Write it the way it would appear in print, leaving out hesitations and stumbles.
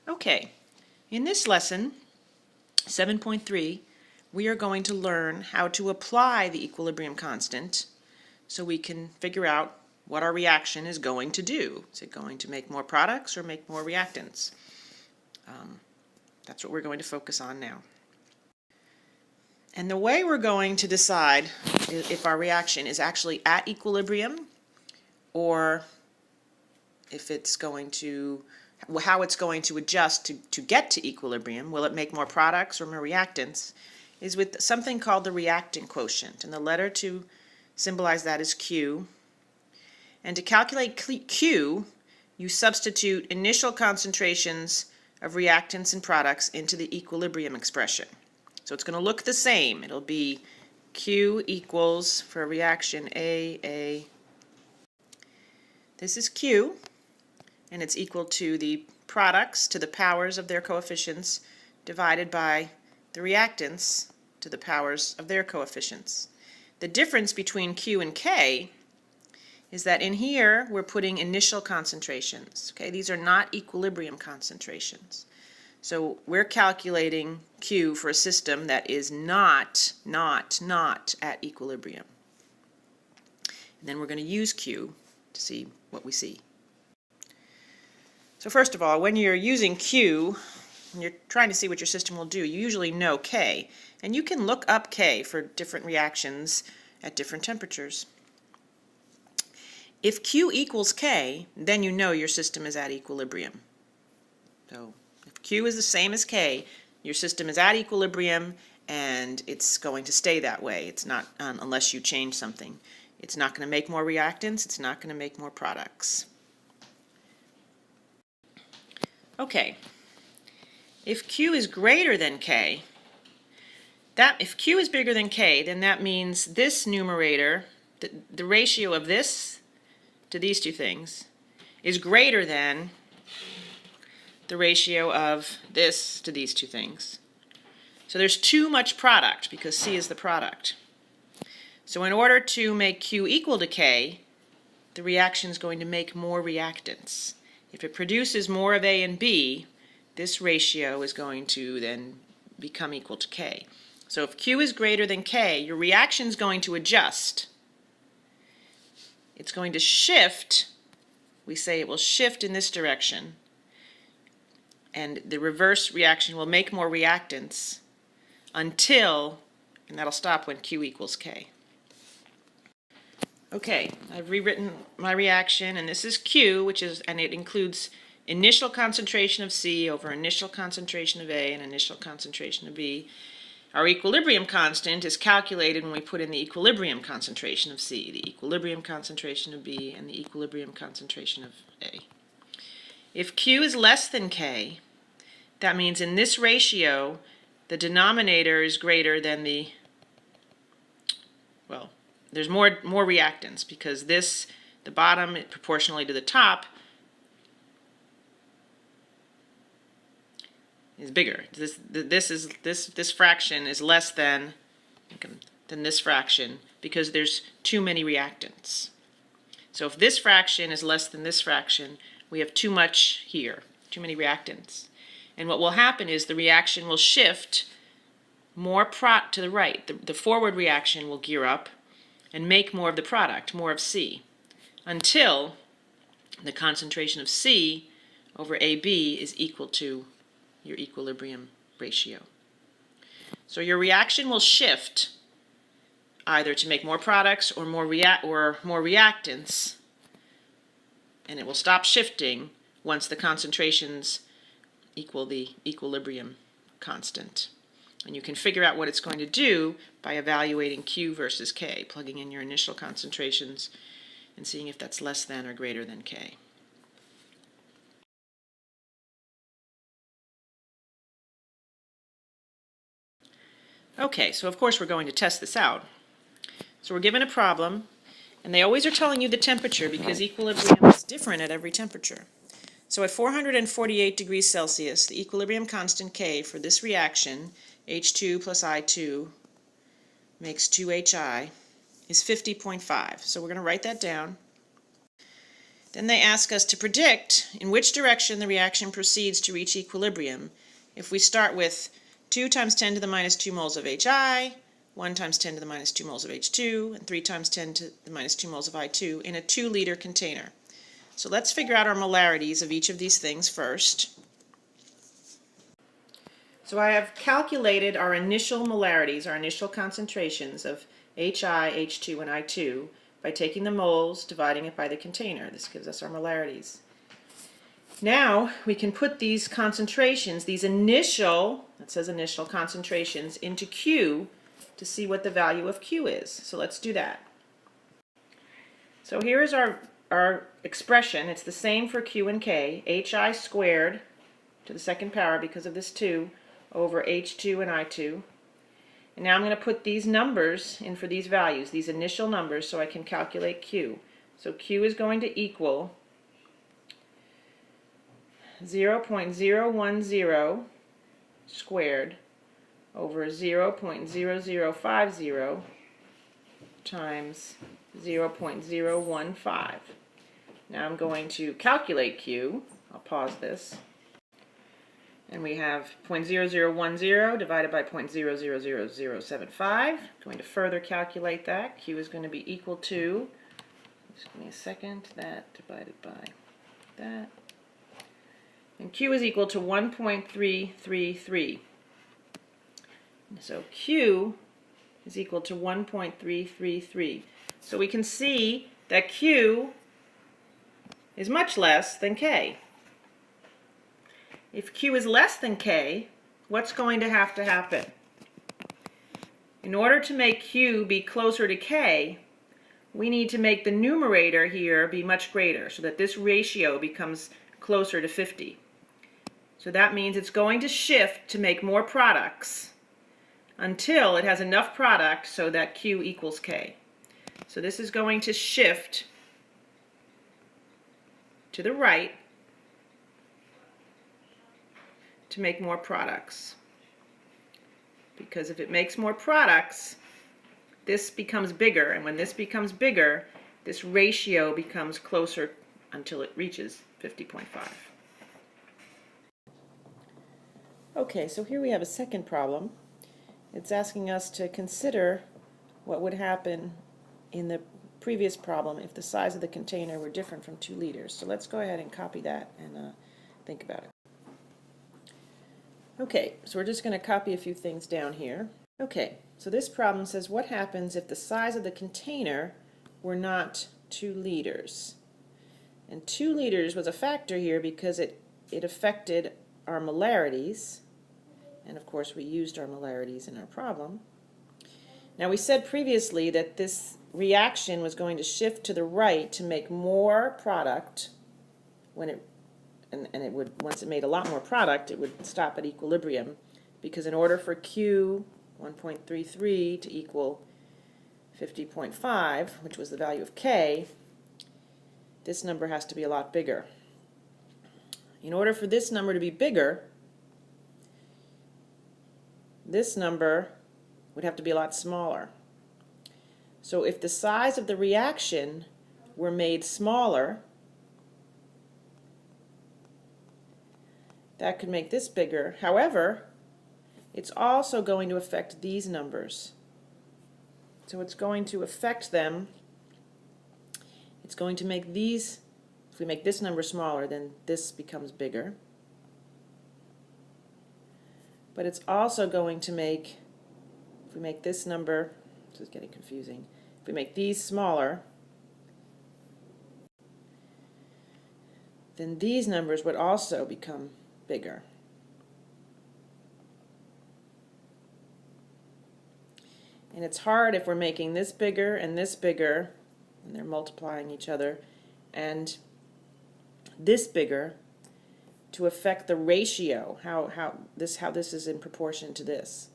Okay, in this lesson, 7.3, we are going to learn how to apply the equilibrium constant so we can figure out what our reaction is going to do. Is it going to make more products or make more reactants? That's what we're going to focus on now. And the way we're going to decide if our reaction is actually at equilibrium or if it's going to, how it's going to adjust to get to equilibrium, will it make more products or more reactants, is with something called the reactant quotient. And the letter to symbolize that is Q. And to calculate Q, you substitute initial concentrations of reactants and products into the equilibrium expression. So it's going to look the same. It'll be Q equals, for a reaction A. This is Q, and it's equal to the products to the powers of their coefficients divided by the reactants to the powers of their coefficients. The difference between Q and K is that in here we're putting initial concentrations. Okay, these are not equilibrium concentrations. So we're calculating Q for a system that is not at equilibrium. And then we're going to use Q to see what we see. So first of all, when you're using Q, and you're trying to see what your system will do, you usually know K. And you can look up K for different reactions at different temperatures. If Q equals K, then you know your system is at equilibrium. So if Q is the same as K, your system is at equilibrium and it's going to stay that way. It's not, unless you change something. It's not going to make more reactants, it's not going to make more products. Okay, if Q is greater than K, if Q is bigger than K, then that means this numerator, the ratio of this to these two things, is greater than the ratio of this to these two things. So there's too much product because C is the product. So in order to make Q equal to K, the reaction is going to make more reactants. If it produces more of A and B, this ratio is going to then become equal to K. So if Q is greater than K, your reaction is going to adjust. It's going to shift. We say it will shift in this direction. And the reverse reaction will make more reactants until, and that'll stop when Q equals K. Okay, I've rewritten my reaction, and this is Q, and it includes initial concentration of C over initial concentration of A and initial concentration of B. Our equilibrium constant is calculated when we put in the equilibrium concentration of C, the equilibrium concentration of B, and the equilibrium concentration of A. If Q is less than K, that means in this ratio, the denominator is greater than there's more reactants because the bottom proportionally to the top is bigger. This fraction is less than this fraction because there's too many reactants. So if this fraction is less than this fraction, we have too much here, too many reactants. And what will happen is the reaction will shift more to the right. The forward reaction will gear up and make more of the product, more of C, until the concentration of C over AB is equal to your equilibrium ratio. So your reaction will shift either to make more products or more reactants, and it will stop shifting once the concentrations equal the equilibrium constant. And you can figure out what it's going to do by evaluating Q versus K, plugging in your initial concentrations and seeing if that's less than or greater than K. Okay, so of course we're going to test this out. So we're given a problem, and they always are telling you the temperature because equilibrium is different at every temperature. So at 448 degrees Celsius, the equilibrium constant K for this reaction, H2 plus I2 makes 2HI, is 50.5. So we're going to write that down. Then they ask us to predict in which direction the reaction proceeds to reach equilibrium if we start with 2 times 10 to the minus 2 moles of HI, 1 times 10 to the minus 2 moles of H2, and 3 times 10 to the minus 2 moles of I2 in a 2-liter container. So let's figure out our molarities of each of these things first. So I have calculated our initial molarities, our initial concentrations of HI, H2, and I2 by taking the moles, dividing it by the container. This gives us our molarities. Now we can put these concentrations, these initial, it says initial concentrations, into Q to see what the value of Q is. So let's do that. So here is our expression. It's the same for Q and K. HI squared to the second power because of this 2 over H2 and I2. And now I'm going to put these numbers in for these values, these initial numbers, so I can calculate Q. So Q is going to equal 0.010 squared over 0.0050 times 0.015. Now I'm going to calculate Q. I'll pause this. And we have 0.0010 divided by 0.000075. Going to further calculate that. Q is going to be equal to, just give me a second, that divided by that. And Q is equal to 1.333. So Q is equal to 1.333. So we can see that Q is much less than K. If Q is less than K, what's going to happen? In order to make Q be closer to K, we need to make the numerator here be much greater so that this ratio becomes closer to 50. So that means it's going to shift to make more products until it has enough product so that Q equals K. So this is going to shift to the right to make more products. Because if it makes more products, this becomes bigger, and when this becomes bigger, this ratio becomes closer until it reaches 50.5. Okay, so here we have a second problem. It's asking us to consider what would happen in the previous problem if the size of the container were different from 2 liters. So let's go ahead and copy that and think about it. Okay, so we're just going to copy a few things down here. Okay, so this problem says what happens if the size of the container were not 2 liters? And 2 liters was a factor here because it affected our molarities. And of course we used our molarities in our problem. Now we said previously that this reaction was going to shift to the right to make more product when it it would, once it made a lot more product, it would stop at equilibrium, because in order for Q 1.33 to equal 50.5, which was the value of K, this number has to be a lot bigger. In order for this number to be bigger, this number would have to be a lot smaller. So if the size of the reaction were made smaller, that could make this bigger. However, it's also going to affect these numbers. So it's going to affect them. It's going to make these, if we make this number smaller, then this becomes bigger. But it's also going to make, if we make this number, this is getting confusing, if we make these smaller, then these numbers would also become bigger. And it's hard if we're making this bigger, and they're multiplying each other, and this bigger, to affect the ratio, how this is in proportion to this.